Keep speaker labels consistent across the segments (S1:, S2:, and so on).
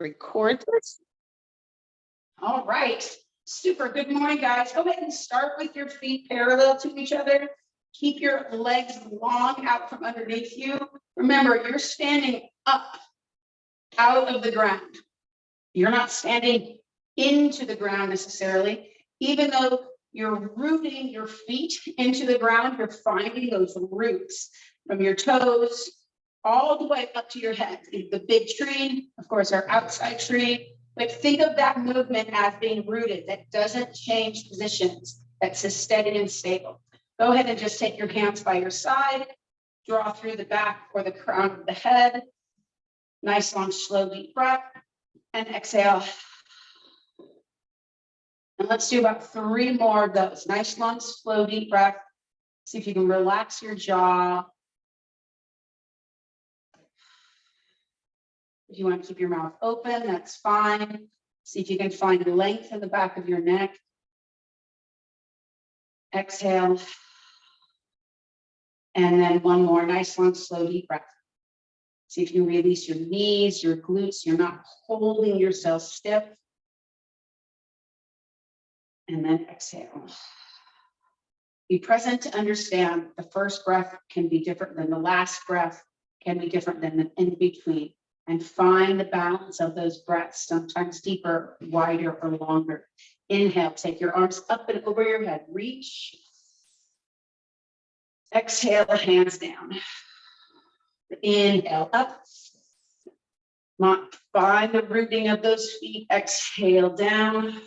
S1: Record this. All right. Super. Good morning, guys. Go ahead and start with your feet parallel to each other. Keep your legs long out from underneath you. Remember, you're standing up out of the ground. You're not standing into the ground necessarily. Even though you're rooting your feet into the ground, you're finding those roots from your toes all the way up to your head. The big tree, of course, our outside tree. But think of that movement as being rooted. That doesn't change positions. That's just steady and stable. Go ahead and just take your hands by your side. Draw through the back or the crown of the head. Nice, long, slow, deep breath. And exhale. And let's do about 3 more of those. Nice, long, slow, deep breath. See if you can relax your jaw. If you want to keep your mouth open, that's fine. See if you can find length in the back of your neck. Exhale. And then 1 more nice, long, slow, deep breath. See if you release your knees, your glutes. You're not holding yourself stiff. And then exhale. Be present to understand the first breath can be different than the last breath, can be different than the in between. And find the balance of those breaths, sometimes deeper, wider, or longer. Inhale, take your arms up and over your head. Reach. Exhale, hands down. Inhale, up. Find the rooting of those feet. Exhale, down.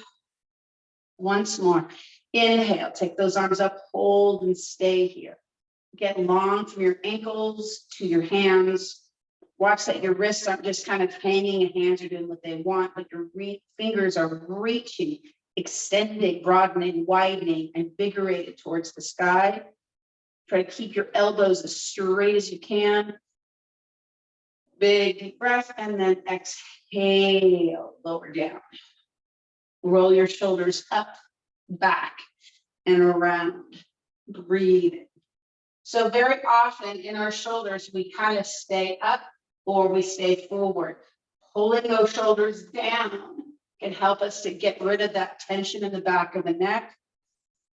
S1: Once more. Inhale, take those arms up, hold and stay here. Get long from your ankles to your hands. Watch that your wrists aren't just kind of hanging, your hands are doing what they want, but your fingers are reaching, extending, broadening, widening, invigorated towards the sky. Try to keep your elbows as straight as you can. Big deep breath, and then exhale, lower down. Roll your shoulders up, back, and around. Breathe. So very often in our shoulders, we kind of stay up or we stay forward. Pulling those shoulders down can help us to get rid of that tension in the back of the neck.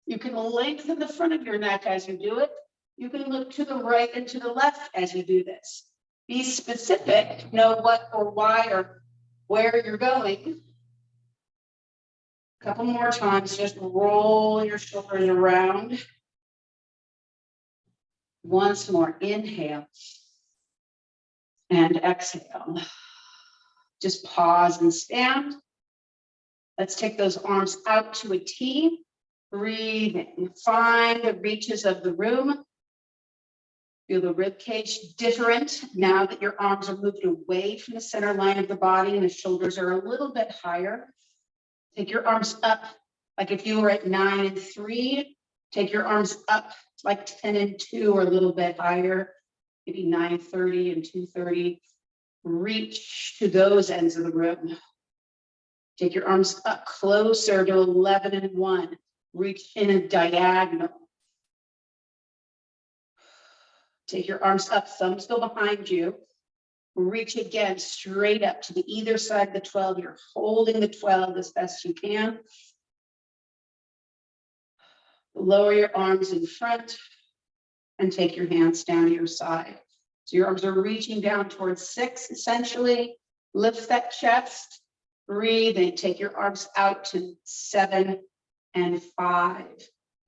S1: You can lengthen the front of your neck as you do it. You can look to the right and to the left as you do this. Be specific, know what or why or where you're going. A couple more times, just roll your shoulders around. Once more, inhale. And exhale. Just pause and stand. Let's take those arms out to a T. Breathing. Find the reaches of the room. Feel the rib cage different now that your arms are moved away from the center line of the body and the shoulders are a little bit higher. Take your arms up like if you were at 9 and 3. Take your arms up like 10 and 2 or a little bit higher. Maybe 9:30 and 2:30. Reach to those ends of the room. Take your arms up closer to 11 and 1. Reach in a diagonal. Take your arms up, thumbs go behind you. Reach again straight up to the either side of the 12. You're holding the 12 as best you can. Lower your arms in front and take your hands down to your side. So your arms are reaching down towards 6, essentially. Lift that chest. Breathe and take your arms out to 7 and 5.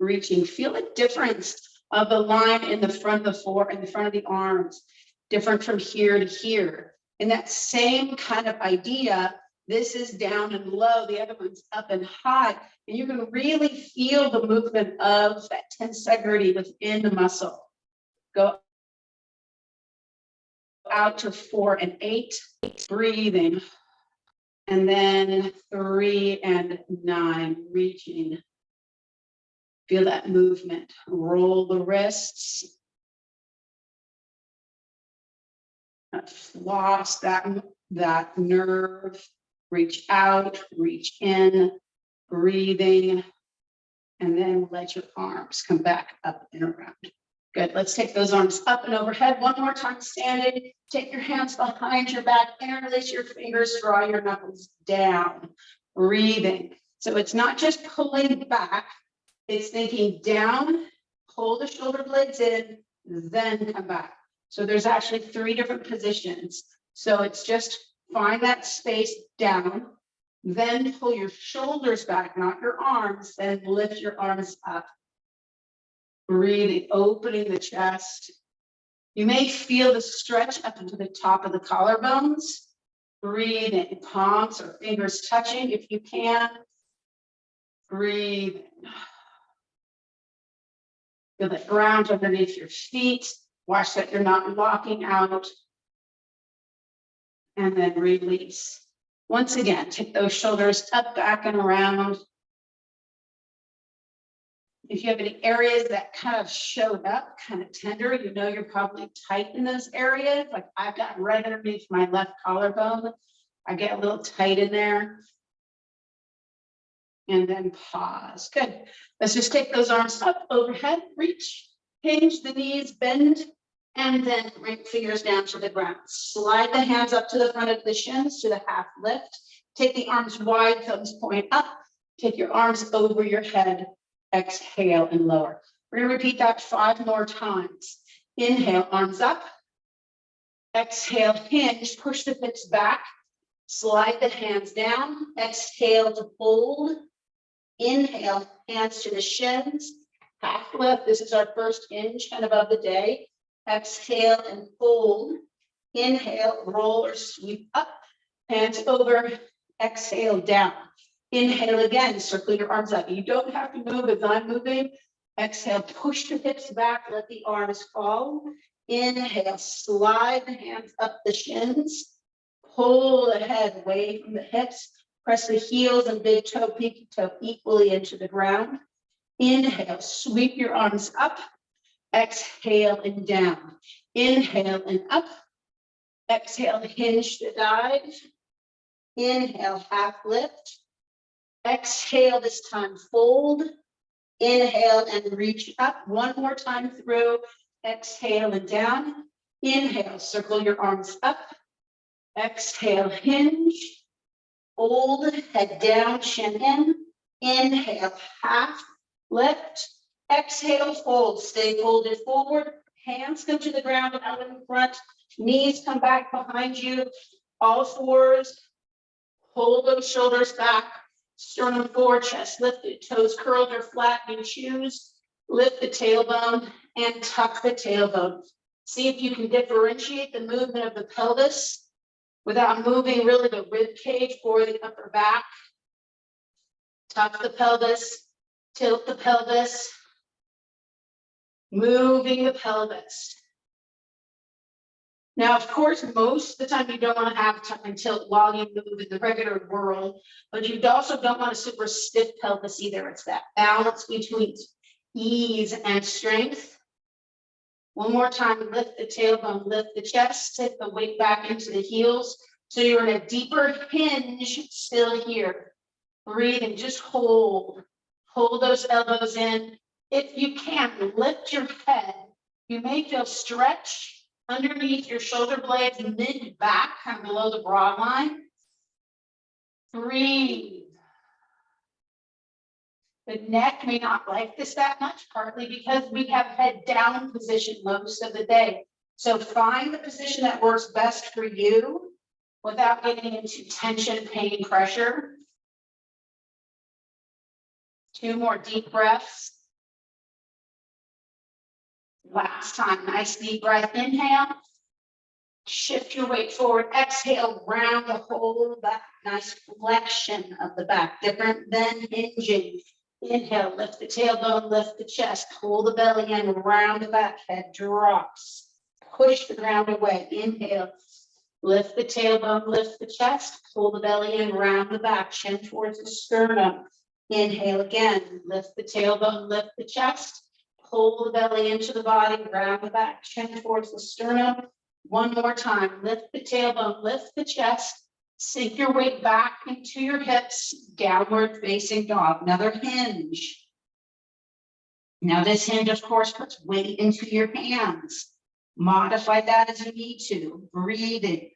S1: Reaching. Feel the difference of the line in the front of the floor, in the front of the arms. Different from here to here. In that same kind of idea, this is down and low, the other one's up and high. And you can really feel the movement of that tensegrity within the muscle. Go out to 4 and 8, breathing. And then 3 and 9, reaching. Feel that movement. Roll the wrists. Floss that nerve. Reach out, reach in, breathing, and then let your arms come back up and around. Good. Let's take those arms up and overhead. One more time standing. Take your hands behind your back, interlace your fingers, draw your knuckles down. Breathing. So it's not just pulling back, it's thinking down, pull the shoulder blades in, then come back. So there's actually 3 different positions. So it's just find that space down, then pull your shoulders back, not your arms, then lift your arms up. Breathing, opening the chest. You may feel the stretch up into the top of the collarbones. Breathing, palms or fingers touching if you can. Breathing. Feel the ground underneath your feet. Watch that you're not locking out. And then release. Once again, take those shoulders up, back, and around. If you have any areas that kind of showed up, kind of tender, you know you're probably tight in those areas. Like I've got right underneath my left collarbone. I get a little tight in there. And then pause. Good. Let's just take those arms up overhead, reach, hinge the knees, bend, and then bring fingers down to the ground. Slide the hands up to the front of the shins to the half lift. Take the arms wide, thumbs point up. Take your arms over your head. Exhale and lower. We're going to repeat that 5 more times. Inhale, arms up. Exhale, hinge, push the hips back. Slide the hands down. Exhale to fold. Inhale, hands to the shins. Half lift. This is our first hinge kind of the day. Exhale and fold. Inhale, roll or sweep up. Hands over. Exhale down. Inhale again, circle your arms up. You don't have to move as I'm moving. Exhale, push the hips back, let the arms fall. Inhale, slide the hands up the shins. Pull the head away from the hips. Press the heels and big toe, pinky toe equally into the ground. Inhale, sweep your arms up. Exhale and down. Inhale and up. Exhale, hinge the dive. Inhale, half lift. Exhale, this time fold. Inhale and reach up. One more time through. Exhale and down. Inhale, circle your arms up. Exhale, hinge. Fold, head down, chin in. Inhale, half lift. Exhale, fold. Stay folded forward. Hands come to the ground out in front. Knees come back behind you. All fours. Pull those shoulders back. Sternum forward, chest lifted, toes curled or flat. You choose. Lift the tailbone and tuck the tailbone. See if you can differentiate the movement of the pelvis without moving really the rib cage or the upper back. Tuck the pelvis, tilt the pelvis, moving the pelvis. Now, of course, most of the time you don't want to have tuck and tilt while you move in the regular world, but you also don't want a super stiff pelvis either. It's that balance between ease and strength. One more time, lift the tailbone, lift the chest, take the weight back into the heels. So you're in a deeper hinge still here. Breathing, just hold. Hold those elbows in. If you can, lift your head. You may feel stretch underneath your shoulder blades, mid back, kind of below the broad line. Breathe. The neck may not like this that much, partly because we have head down position most of the day. So find the position that works best for you without getting into tension, pain, pressure. 2 more deep breaths. Last time, nice deep breath, inhale. Shift your weight forward, exhale, round the whole back. Nice flexion of the back, different than hinging. Inhale, lift the tailbone, lift the chest, pull the belly in, round the back, head drops. Push the ground away, inhale. Lift the tailbone, lift the chest, pull the belly in, round the back, chin towards the sternum. Inhale again, lift the tailbone, lift the chest. Pull the belly into the body, round the back, chin towards the sternum. One more time, lift the tailbone, lift the chest, sink your weight back into your hips, downward facing dog, another hinge. Now this hinge, of course, puts weight into your hands. Modify that as you need to. Breathing.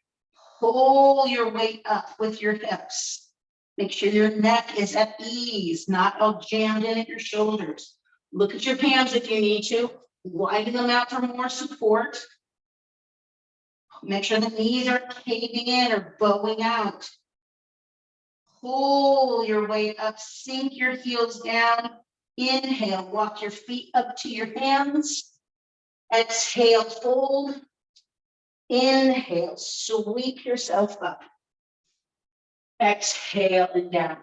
S1: Pull your weight up with your hips. Make sure your neck is at ease, not all jammed in at your shoulders. Look at your hands if you need to. Widen them out for more support. Make sure the knees are caving in or bowing out. Pull your weight up, sink your heels down. Inhale, walk your feet up to your hands. Exhale, fold. Inhale, sweep yourself up. Exhale and down.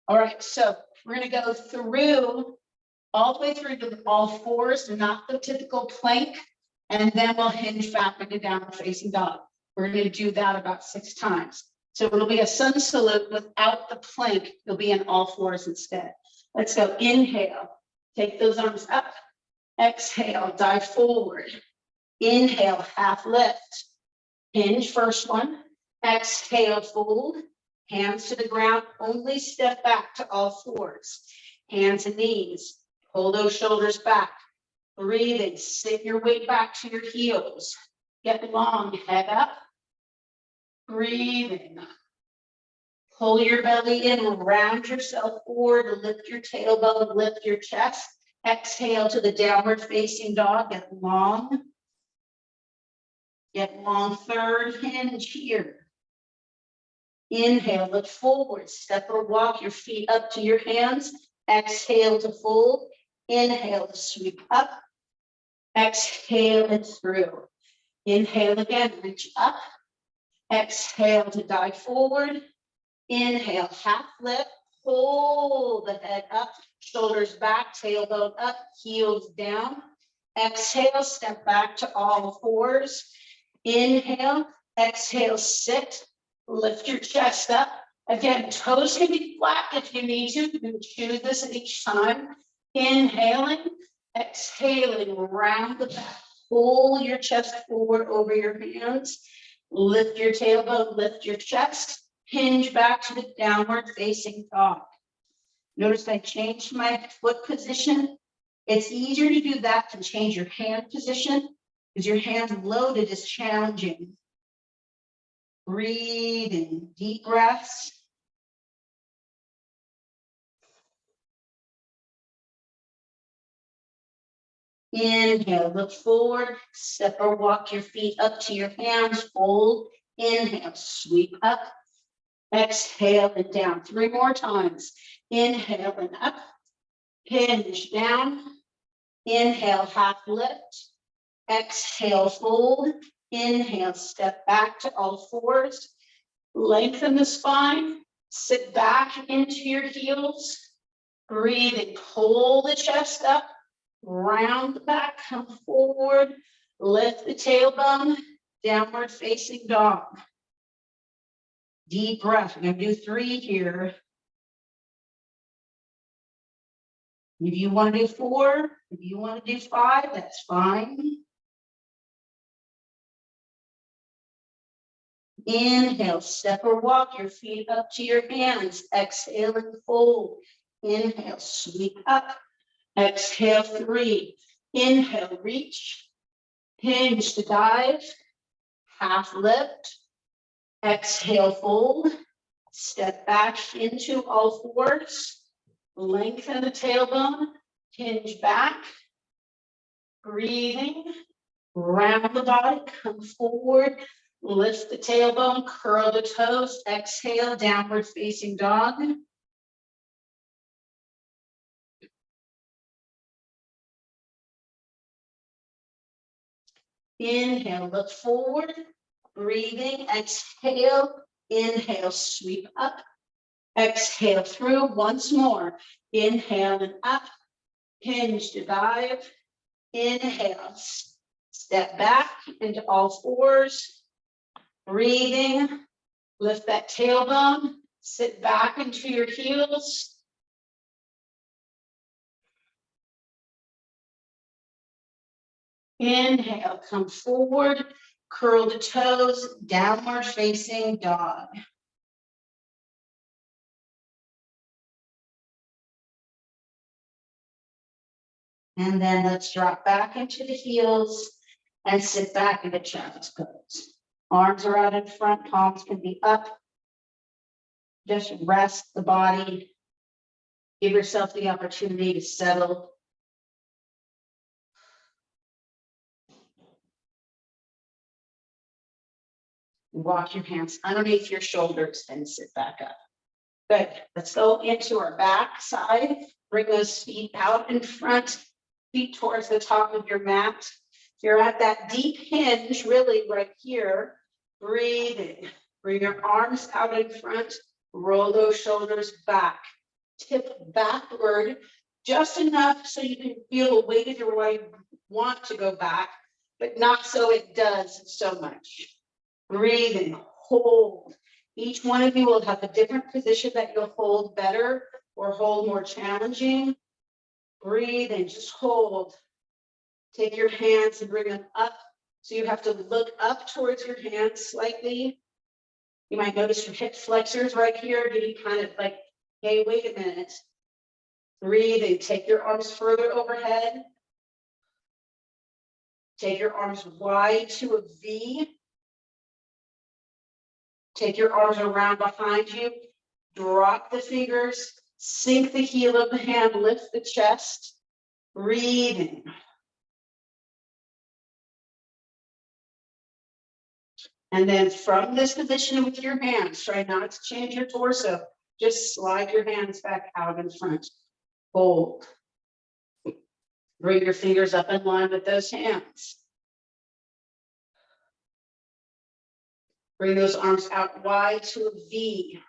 S1: All right, so we're going to go through all the way through to all fours, not the typical plank, and then we'll hinge back into downward facing dog. We're going to do that about 6 times. So it'll be a sun salute without the plank. You'll be in all fours instead. Let's go. Inhale, take those arms up. Exhale, dive forward. Inhale, half lift. Hinge, first one. Exhale, fold. Hands to the ground, only step back to all fours. Hands and knees, pull those shoulders back. Breathing, sit your weight back to your heels. Get long, head up. Breathing. Pull your belly in, round yourself forward, lift your tailbone, lift your chest. Exhale to the downward facing dog, get long. Get long, third hinge here. Inhale, look forward, step or walk your feet up to your hands. Exhale to fold. Inhale to sweep up. Exhale and through. Inhale again, reach up. Exhale to dive forward. Inhale, half lift. Pull the head up, shoulders back, tailbone up, heels down. Exhale, step back to all fours. Inhale, exhale, sit. Lift your chest up. Again, toes can be flat if you need to. You can choose this at each time. Inhaling, exhaling, round the back. Pull your chest forward over your hands. Lift your tailbone, lift your chest. Hinge back to the downward facing dog. Notice I changed my foot position. It's easier to do that than change your hand position because your hands loaded is challenging. Breathing, deep breaths. Inhale, look forward, step or walk your feet up to your hands, fold. Inhale, sweep up. Exhale and down. 3 more times. Inhale and up. Hinge down. Inhale, half lift. Exhale, fold. Inhale, step back to all fours. Lengthen the spine. Sit back into your heels. Breathing, pull the chest up. Round the back, come forward. Lift the tailbone. Downward facing dog. Deep breath. I'm going to do 3 here. If you want to do 4, if you want to do 5, that's fine. Inhale, step or walk your feet up to your hands. Exhale and fold. Inhale, sweep up. Exhale, 3. Inhale, reach. Hinge to dive. Half lift. Exhale, fold. Step back into all fours. Lengthen the tailbone. Hinge back. Breathing. Round the body. Come forward. Lift the tailbone. Curl the toes. Exhale. Downward facing dog. Inhale. Look forward. Breathing. Exhale. Inhale. Sweep up. Exhale through once more. Inhale and up. Hinge to dive. Inhale. Step back into all fours. Breathing. Lift that tailbone. Sit back into your heels. Inhale. Come forward. Curl the toes. Downward facing dog. And then let's drop back into the heels and sit back in the child's pose. Arms are out in front, palms can be up. Just rest the body. Give yourself the opportunity to settle. Walk your hands underneath your shoulders and sit back up. Good. Let's go into our back side. Bring those feet out in front, feet towards the top of your mat. You're at that deep hinge, really right here. Breathing. Bring your arms out in front. Roll those shoulders back. Tip backward just enough so you can feel the weight of your right want to go back, but not so it does so much. Breathing, hold. Each one of you will have a different position that you'll hold better or hold more challenging. Breathe and just hold. Take your hands and bring them up. So you have to look up towards your hands slightly. You might notice your hip flexors right here, getting kind of like, hey, wait a minute. Breathe and take your arms further overhead. Take your arms wide to a V. Take your arms around behind you. Drop the fingers. Sink the heel of the hand. Lift the chest. Breathing. And then from this position with your hands, try not to change your torso. Just slide your hands back out in front. Hold. Bring your fingers up in line with those hands. Bring those arms out wide to a V.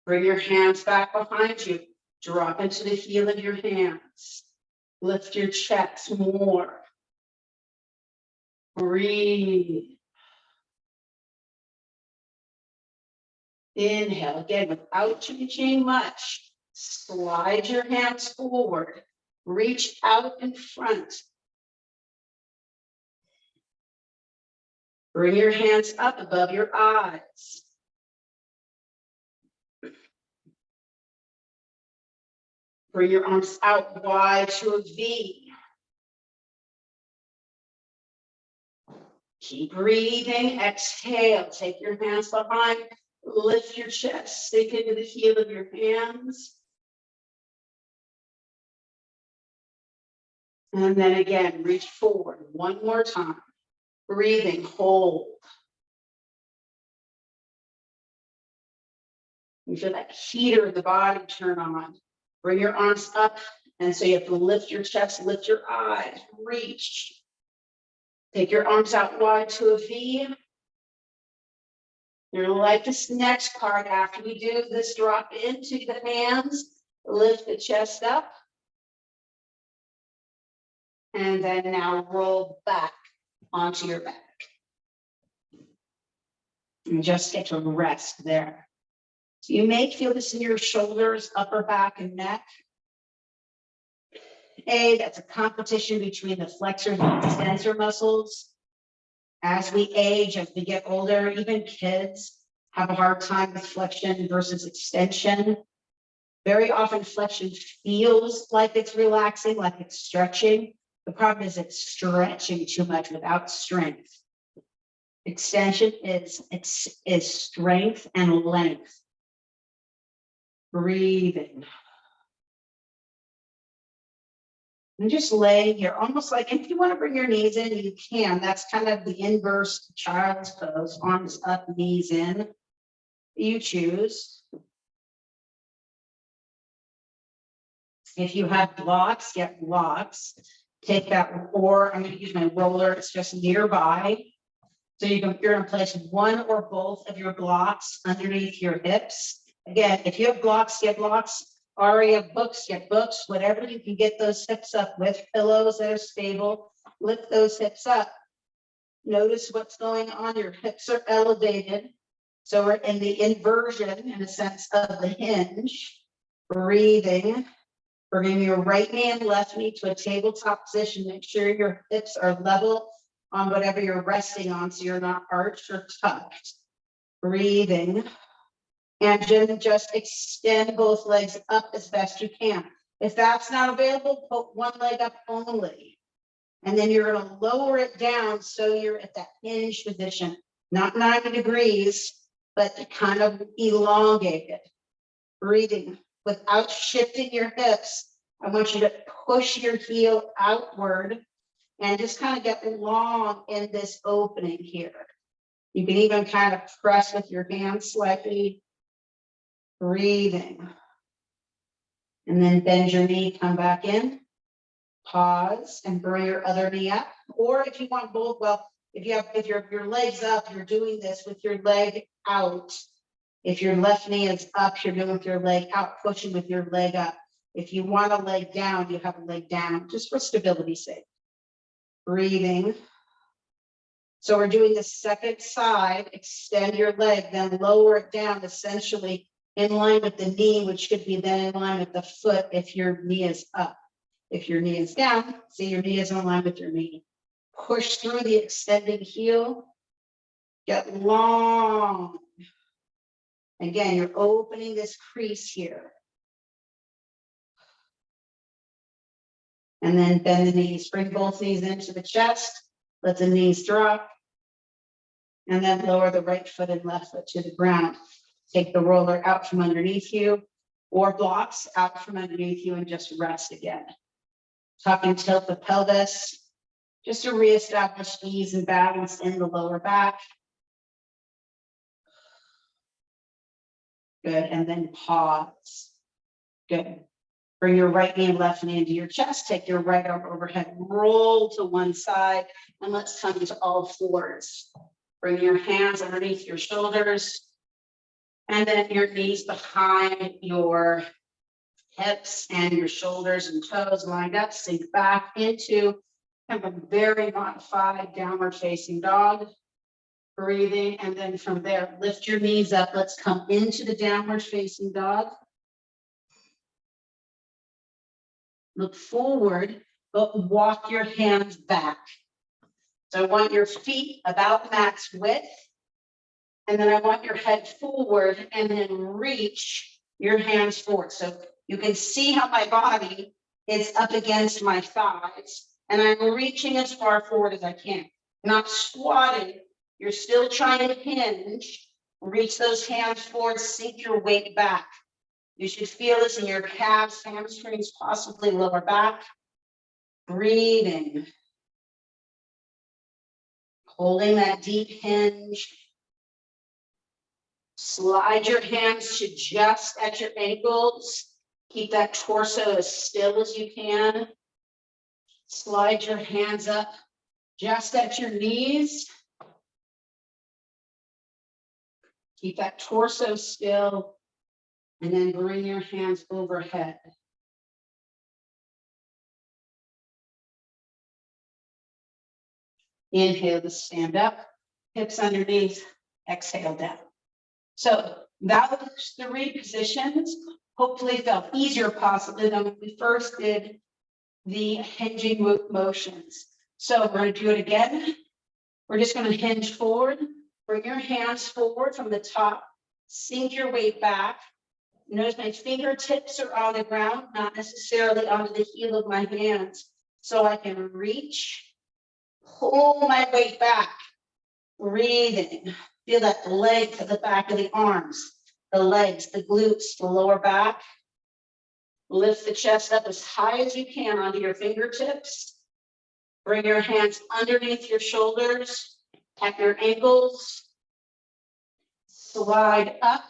S1: Bring your hands back behind you. Drop into the heel of your hands. Lift your chest more. Breathe. Inhale again without changing much. Slide your hands forward. Reach out in front. Bring your hands up above your eyes. Bring your arms out wide to a V. Keep breathing. Exhale. Take your hands behind. Lift your chest. Sink into the heel of your hands. And then again, reach forward one more time. Breathing, hold. You feel that heater in the body turn on. Bring your arms up. And so you have to lift your chest, lift your eyes, reach. Take your arms out wide to a V. You're gonna like this next part. After we do this, drop into the hands, lift the chest up. And then now roll back onto your back. And just get to rest there. So you may feel this in your shoulders, upper back, and neck. That's a competition between the flexor and extensor muscles. As we age, as we get older, even kids have a hard time with flexion versus extension. Very often flexion feels like it's relaxing, like it's stretching. The problem is it's stretching too much without strength. Extension is strength and length. Breathing. And just lay here, almost like if you want to bring your knees in, you can. That's kind of the inverse child's pose, arms up, knees in. You choose. If you have blocks, get blocks. Take that, or I'm going to use my roller, it's just nearby. So you're going to place one or both of your blocks underneath your hips. Again, if you have blocks, get blocks. Or you have books, get books, whatever you can get those hips up with, pillows that are stable, lift those hips up. Notice what's going on, your hips are elevated. So we're in the inversion, in a sense, of the hinge. Breathing, bringing your right knee and left knee to a tabletop position. Make sure your hips are level on whatever you're resting on so you're not arched or tucked. Breathing. And just extend both legs up as best you can. If that's not available, put one leg up only. And then you're going to lower it down so you're at that hinge position, not 90 degrees, but kind of elongated. Breathing without shifting your hips. I want you to push your heel outward and just kind of get long in this opening here. You can even kind of press with your hands slightly. Breathing. And then bend your knee, come back in. Pause and bring your other knee up. Or if you want both, well, if your legs up, you're doing this with your leg out. If your left knee is up, you're doing with your leg out, pushing with your leg up. If you want a leg down, you have a leg down, just for stability's sake. Breathing. So we're doing the second side, extend your leg, then lower it down, essentially in line with the knee, which should be then in line with the foot if your knee is up. If your knee is down, see your knee is in line with your knee. Push through the extending heel. Get long. Again, you're opening this crease here. And then bend the knees. Bring both knees into the chest. Let the knees drop. And then lower the right foot and left foot to the ground. Take the roller out from underneath you, or blocks out from underneath you, and just rest again. Tuck and tilt the pelvis, just to reestablish ease and balance in the lower back. Good, and then pause. Good. Bring your right knee and left knee into your chest. Take your right arm overhead, roll to one side, and let's come to all fours. Bring your hands underneath your shoulders, and then your knees behind your hips and your shoulders and toes lined up. Sink back into kind of a very modified downward facing dog. Breathing, and then from there, lift your knees up. Let's come into the downward facing dog. Look forward, but walk your hands back. So I want your feet about max width, and then I want your head forward, and then reach your hands forward. So you can see how my body is up against my thighs, and I'm reaching as far forward as I can. Not squatting. You're still trying to hinge. Reach those hands forward, sink your weight back. You should feel this in your calves, hamstrings, possibly lower back. Breathing. Holding that deep hinge. Slide your hands to just at your ankles. Keep that torso as still as you can. Slide your hands up just at your knees. Keep that torso still, and then bring your hands overhead. Inhale to stand up, hips underneath, exhale down. So that was 3 positions. Hopefully felt easier possibly than when we first did the hinging motions. So we're going to do it again. We're just going to hinge forward. Bring your hands forward from the top. Sink your weight back. Notice my fingertips are on the ground, not necessarily onto the heel of my hands. So I can reach, pull my weight back. Breathing. Feel that leg to the back of the arms, the legs, the glutes, the lower back. Lift the chest up as high as you can onto your fingertips. Bring your hands underneath your shoulders. At your ankles, slide up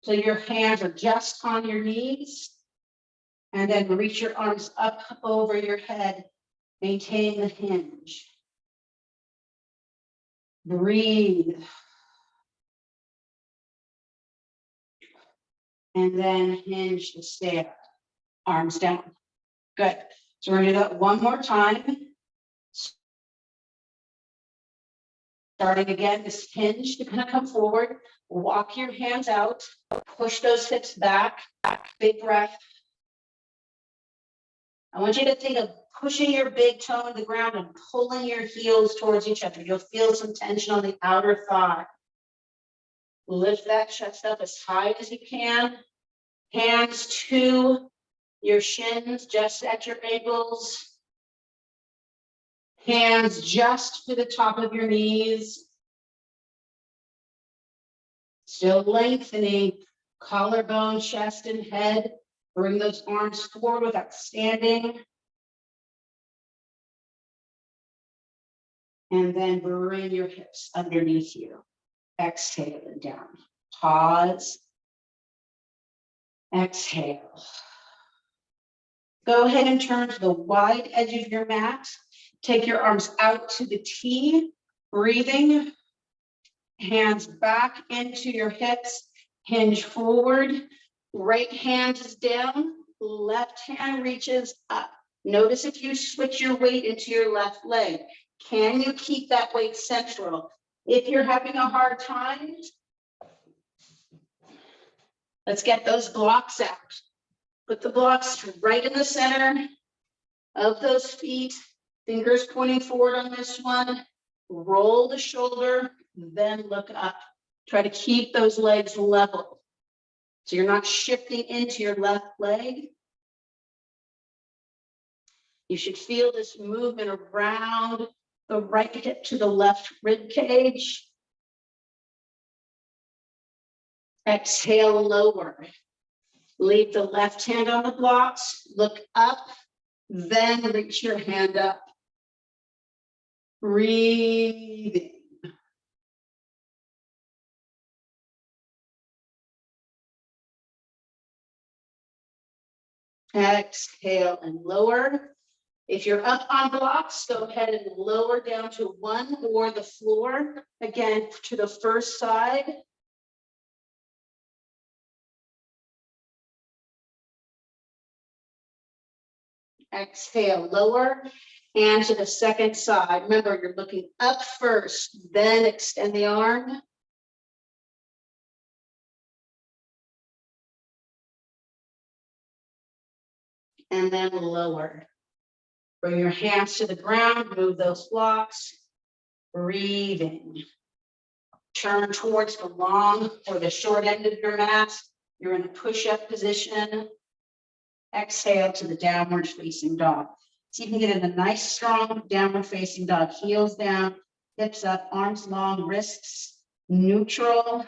S1: till your hands are just on your knees, and then reach your arms up over your head, maintaining the hinge. Breathe. And then hinge to stay up, arms down. Good. So we're going to do that one more time. Starting again, this hinge to kind of come forward, walk your hands out, push those hips back, big breath. I want you to think of pushing your big toe to the ground and pulling your heels towards each other. You'll feel some tension on the outer thigh. Lift that chest up as high as you can. Hands to your shins just at your ankles. Hands just to the top of your knees. Still lengthening collarbone, chest, and head. Bring those arms forward without standing. And then bring your hips underneath you. Exhale and down. Pause. Exhale. Go ahead and turn to the wide edge of your mat. Take your arms out to the T. Breathing. Hands back into your hips. Hinge forward. Right hand is down. Left hand reaches up. Notice if you switch your weight into your left leg. Can you keep that weight central? If you're having a hard time, let's get those blocks out. Put the blocks right in the center of those feet. Fingers pointing forward on this one. Roll the shoulder, then look up. Try to keep those legs level. So you're not shifting into your left leg. You should feel this movement around the right hip to the left rib cage. Exhale, lower. Leave the left hand on the blocks. Look up, then reach your hand up. Breathing. Exhale and lower. If you're up on blocks, go ahead and lower down to one or the floor. Again, to the first side. Exhale, lower. And to the second side. Remember, you're looking up first, then extend the arm. And then lower. Bring your hands to the ground, move those blocks. Breathing. Turn towards the long or the short end of your mat. You're in a push-up position. Exhale to the downward facing dog. See if you can get in a nice, strong downward facing dog. Heels down, hips up, arms long, wrists neutral.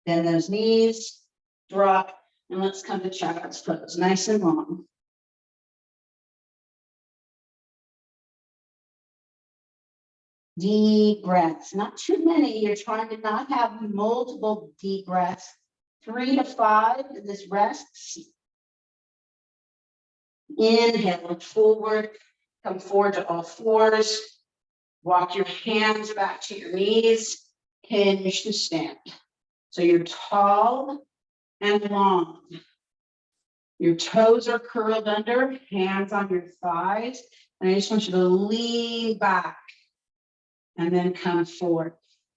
S1: Then those knees drop, and let's come to child's pose, nice and long. Deep breaths, not too many. You're trying to not have multiple deep breaths. 3 to 5 in this rest. Inhale, look forward, come forward to all fours. Walk your hands back to your knees, hinge to stand. So you're tall and long. Your toes are curled under, hands on your thighs. And I just want you to lean back and then come forward.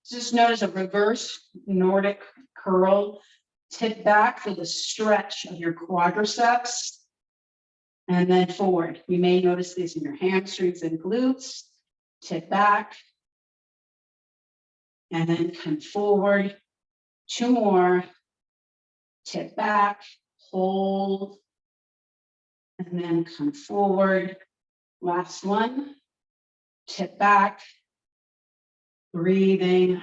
S1: Just notice a reverse Nordic curl. Tip back for the stretch of your quadriceps. And then forward. You may notice this in your hamstrings and glutes. Tip back. And then come forward. 2 more. Tip back. Hold. And then come forward. Last one. Tip back. Breathing.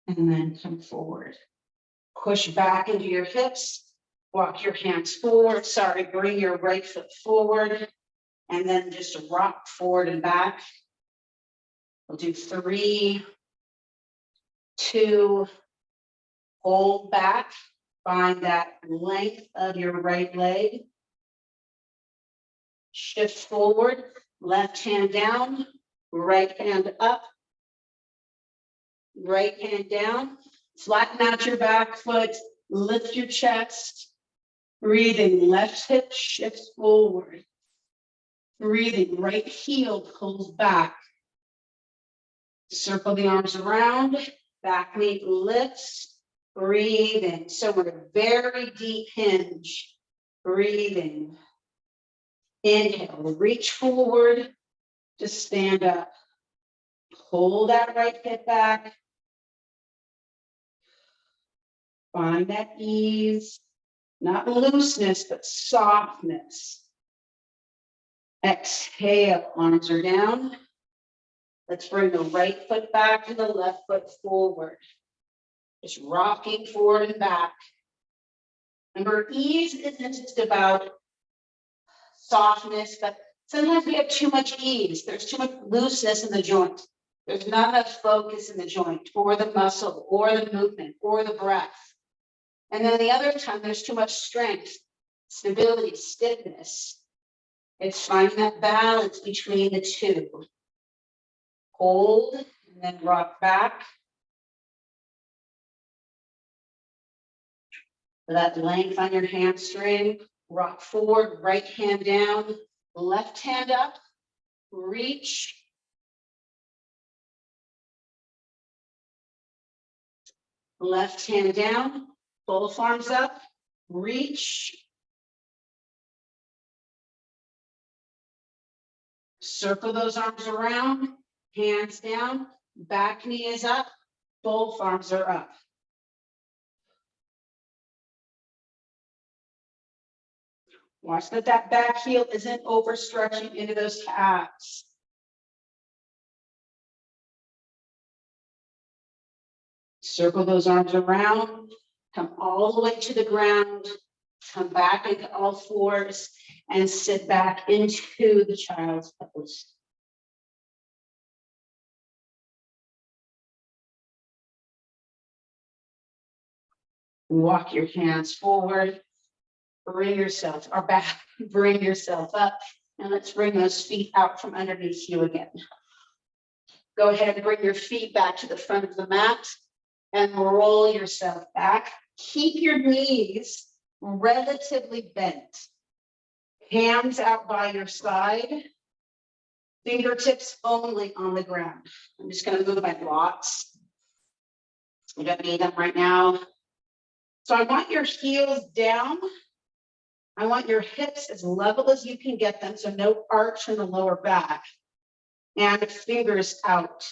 S1: And then come forward. Push back into your hips. Walk your hands forward. Sorry, bring your right foot forward. And then just rock forward and back. We'll do 3, 2, hold back. Find that length of your right leg. Shift forward. Left hand down. Right hand up. Right hand down. Flatten out your back foot. Lift your chest. Breathing. Left hip shifts forward. Breathing. Right heel pulls back. Circle the arms around. Back knee lifts. Breathing. So we're in a very deep hinge. Breathing. Inhale. Reach forward to stand up. Pull that right hip back. Find that ease, not looseness, but softness. Exhale, arms are down. Let's bring the right foot back and the left foot forward. Just rocking forward and back. Remember, ease isn't just about softness, but sometimes we have too much ease. There's too much looseness in the joint. There's not enough focus in the joint or the muscle or the movement or the breath. And then the other time, there's too much strength, stability, stiffness. It's finding that balance between the two. Hold and then rock back. For that length on your hamstring, rock forward, right hand down, left hand up, reach. Left hand down, both arms up, reach. Circle those arms around, hands down, back knee is up, both arms are up. Watch that back heel isn't overstretching into those calves. Circle those arms around, come all the way to the ground, come back into all fours, and sit back into the child's pose. Walk your hands forward, bring yourself, or back, bring yourself up, and let's bring those feet out from underneath you again. Go ahead and bring your feet back to the front of the mat and roll yourself back. Keep your knees relatively bent. Hands out by your side. Fingertips only on the ground. I'm just going to move my blocks. You don't need them right now. So I want your heels down. I want your hips as level as you can get them, so no arch in the lower back. And fingers out.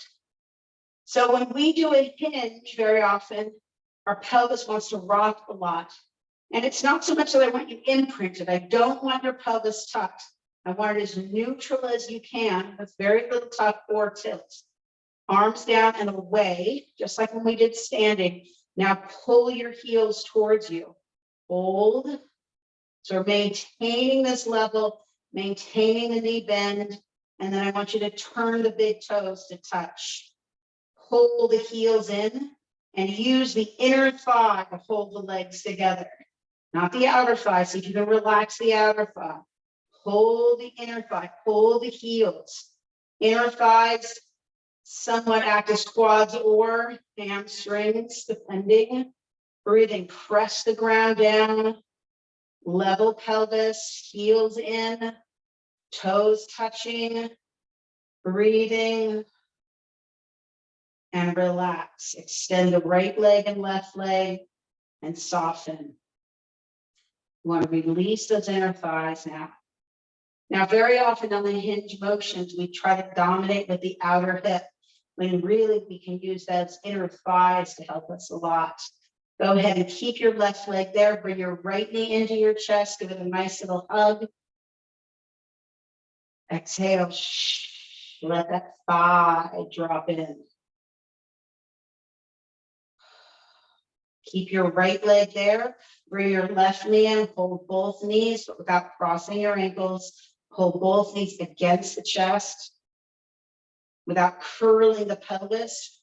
S1: So when we do a hinge, very often, our pelvis wants to rock a lot. And it's not so much that I want you imprinted. I don't want your pelvis tucked. I want it as neutral as you can with very little tuck or tilt. Arms down and away, just like when we did standing. Now pull your heels towards you. Hold. So we're maintaining this level, maintaining the knee bend. And then I want you to turn the big toes to touch. Pull the heels in and use the inner thigh to hold the legs together. Not the outer thigh, so you can relax the outer thigh. Pull the inner thigh, pull the heels. Inner thighs somewhat act as quads or hamstrings, depending. Breathing, press the ground down. Level pelvis, heels in, toes touching, breathing, and relax. Extend the right leg and left leg and soften. You want to release those inner thighs now. Now, very often on the hinge motions, we try to dominate with the outer hip, when really we can use those inner thighs to help us a lot. Go ahead and keep your left leg there. Bring your right knee into your chest. Give it a nice little hug. Exhale. Let that thigh drop in. Keep your right leg there. Bring your left knee in. Hold both knees, but without crossing your ankles. Hold both knees against the chest without curling the pelvis.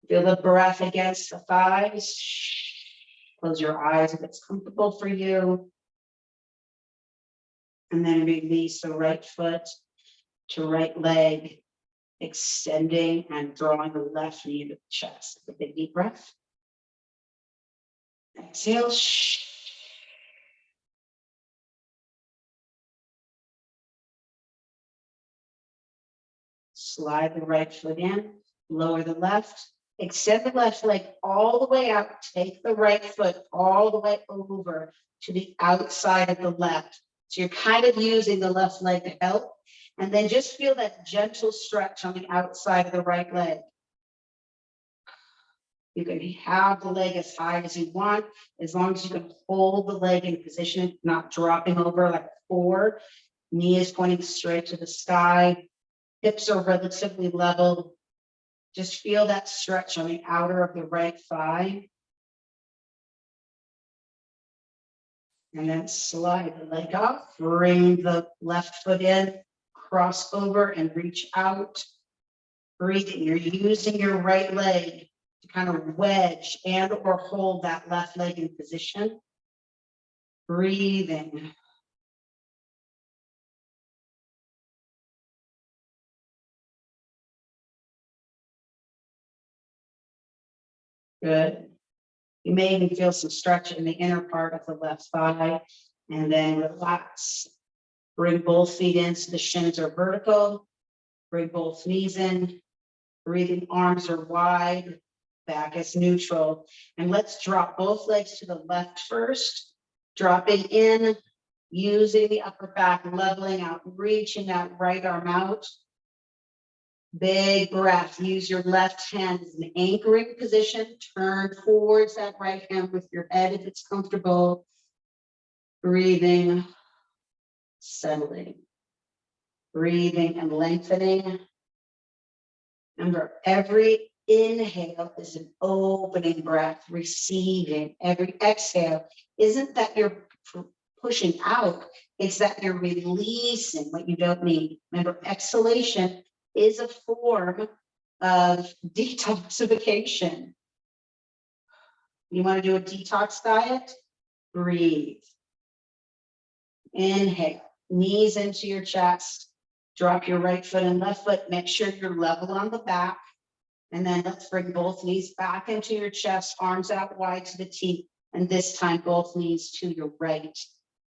S1: Feel the breath against the thighs. Close your eyes if it's comfortable for you. And then release the right foot to right leg, extending and drawing the left knee to the chest. Take a deep breath. Exhale. Slide the right foot in, lower the left, extend the left leg all the way out, take the right foot all the way over to the outside of the left. So you're kind of using the left leg to help, and then just feel that gentle stretch on the outside of the right leg. You can have the leg as high as you want, as long as you can hold the leg in position, not dropping over like 4. Knee is pointing straight to the sky. Hips are relatively level. Just feel that stretch on the outer of the right thigh. And then slide the leg up, bring the left foot in, cross over and reach out. Breathing, you're using your right leg to kind of wedge and or hold that left leg in position. Breathing. Good. You may even feel some stretch in the inner part of the left thigh, and then relax. Bring both feet in so the shins are vertical. Bring both knees in. Breathing, arms are wide, back is neutral. And let's drop both legs to the left first. Dropping in, using the upper back, leveling out, reaching that right arm out. Big breath. Use your left hand as an anchoring position. Turn towards that right hand with your head if it's comfortable. Breathing, settling. Breathing and lengthening. Remember, every inhale is an opening breath, receiving. Every exhale isn't that you're pushing out, it's that you're releasing what you don't need. Remember, exhalation is a form of detoxification. You want to do a detox diet? Breathe. Inhale, knees into your chest. Drop your right foot and left foot. Make sure you're level on the back. And then let's bring both knees back into your chest, arms out wide to the T. And this time, both knees to your right.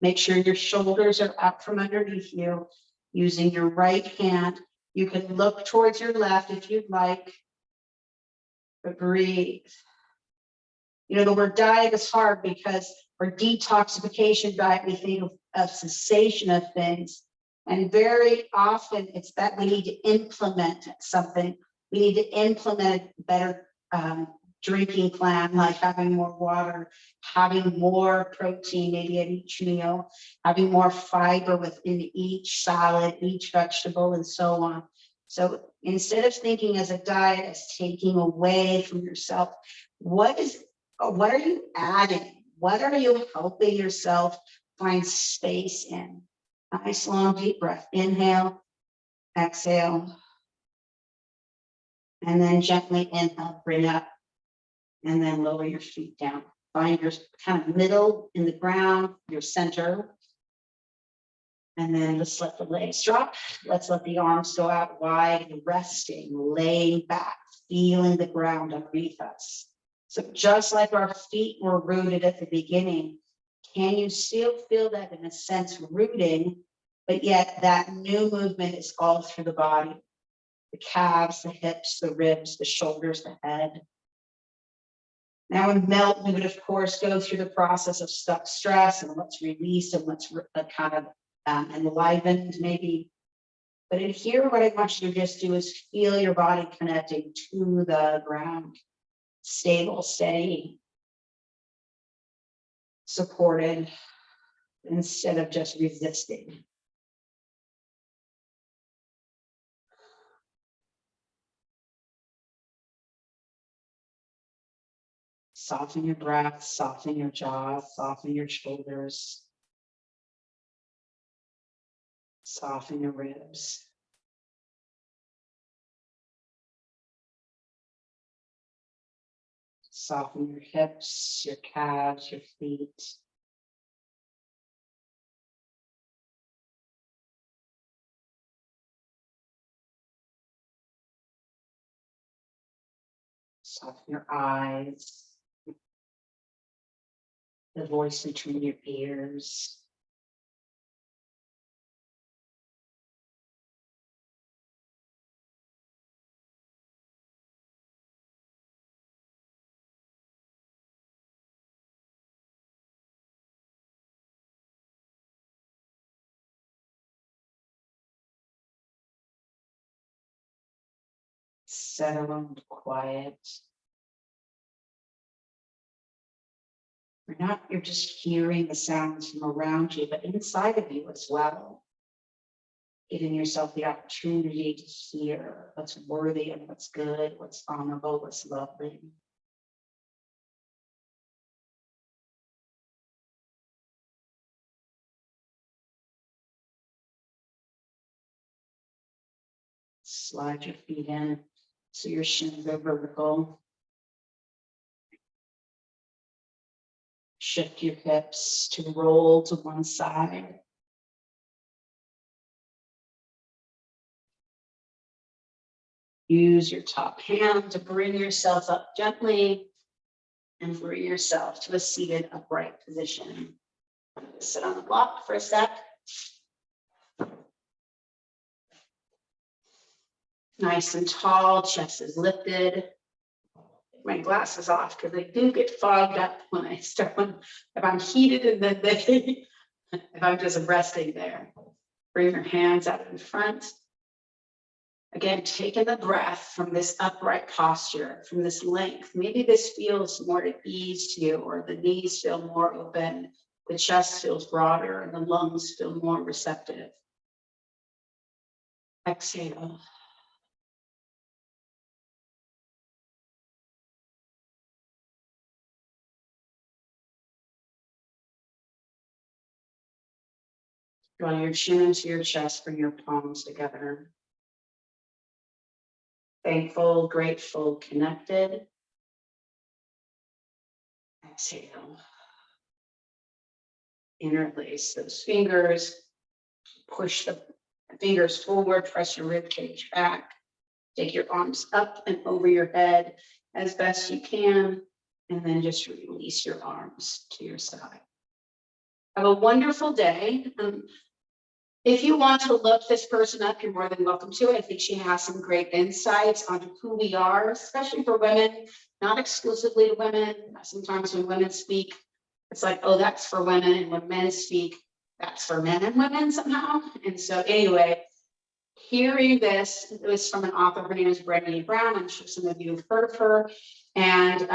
S1: Make sure your shoulders are up from underneath you. Using your right hand, you can look towards your left if you'd like, but breathe. You know, the word diet is hard because for detoxification diet, we think of cessation of things. And very often it's that we need to implement something. We need to implement a better drinking plan, like having more water, having more protein maybe at each meal, having more fiber within each salad, each vegetable, and so on. So instead of thinking as a diet as taking away from yourself, what are you adding? What are you helping yourself find space in? Nice long deep breath. Inhale, exhale, and then gently inhale, bring up, and then lower your feet down. Find your kind of middle in the ground, your center. And then let's let the legs drop. Let's let the arms go out wide, resting, laying back, feeling the ground underneath us. So just like our feet were rooted at the beginning, can you still feel that in a sense rooting, but yet that new movement is all through the body, the calves, the hips, the ribs, the shoulders, the head. Now in melt, we would of course go through the process of stuck stress and what's released and what's kind of enlivened maybe. But in here, what I want you to just do is feel your body connecting to the ground, stable, steady, supported, instead of just resisting. Soften your breath, soften your jaw, soften your shoulders, soften your ribs. Soften your hips, your calves, your feet. Soften your eyes, the voice between your ears. Settle and quiet. You're just hearing the sounds from around you, but inside of you as well. Giving yourself the opportunity to hear what's worthy and what's good, what's honorable, what's lovely. Slide your feet in so your shins are vertical. Shift your hips to roll to one side. Use your top hand to bring yourself up gently and bring yourself to a seated upright position. Sit on the block for a sec. Nice and tall, chest is lifted. My glasses off because they do get fogged up when I start, if I'm heated in the day, if I'm just resting there. Bring your hands out in front. Again, taking the breath from this upright posture, from this length. Maybe this feels more at ease to you, or the knees feel more open, the chest feels broader, and the lungs feel more receptive. Exhale. Draw your chin into your chest, bring your palms together. Thankful, grateful, connected. Exhale. Interlace those fingers. Push the fingers forward, press your rib cage back. Take your arms up and over your head as best you can, and then just release your arms to your side. Have a wonderful day. If you want to look this person up, you're more than welcome to. I think she has some great insights on who we are, especially for women, not exclusively to women. Sometimes when women speak, it's like, oh, that's for women. And when men speak, that's for men and women somehow. And so anyway, hearing this, it was from an author, her name is Brené Brown. I'm sure some of you have heard of her. And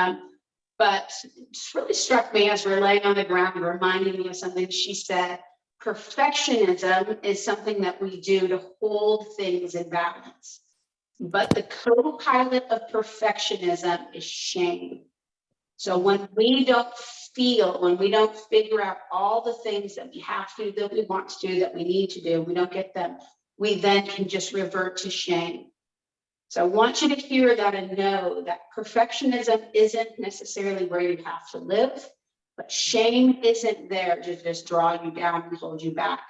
S1: but it really struck me as we're laying on the ground, reminding me of something she said. Perfectionism is something that we do to hold things in balance. But the co-pilot of perfectionism is shame. So when we don't figure out all the things that we have to do, that we want to do, that we need to do, we don't get them, we then can just revert to shame. So I want you to hear that and know that perfectionism isn't necessarily where you have to live, but shame isn't there to just draw you down and hold you back.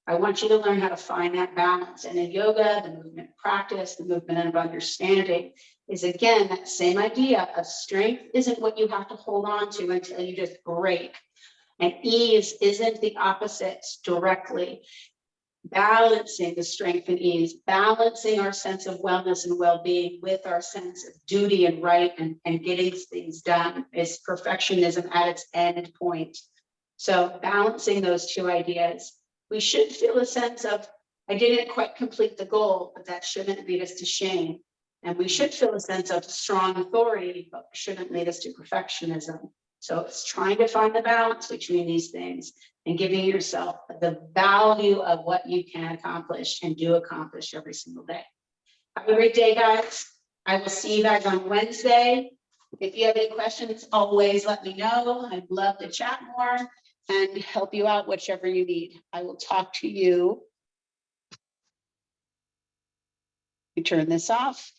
S1: I want you to learn how to find that balance. And in yoga, the movement practice, the movement of understanding is, again, that same idea of strength isn't what you have to hold on to until you just break. And ease isn't the opposite directly. Balancing the strength and ease, balancing our sense of wellness and well-being with our sense of duty and right and getting things done is perfectionism at its end point. So balancing those two ideas, we should feel a sense of, I didn't quite complete the goal, but that shouldn't lead us to shame. And we should feel a sense of strong authority, but shouldn't lead us to perfectionism. So it's trying to find the balance between these things and giving yourself the value of what you can accomplish and do accomplish every single day. Have a great day, guys. I will see you guys on Wednesday. If you have any questions, always let me know. I'd love to chat more and help you out, whichever you need. I will talk to you. You turn this off.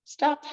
S1: Stop.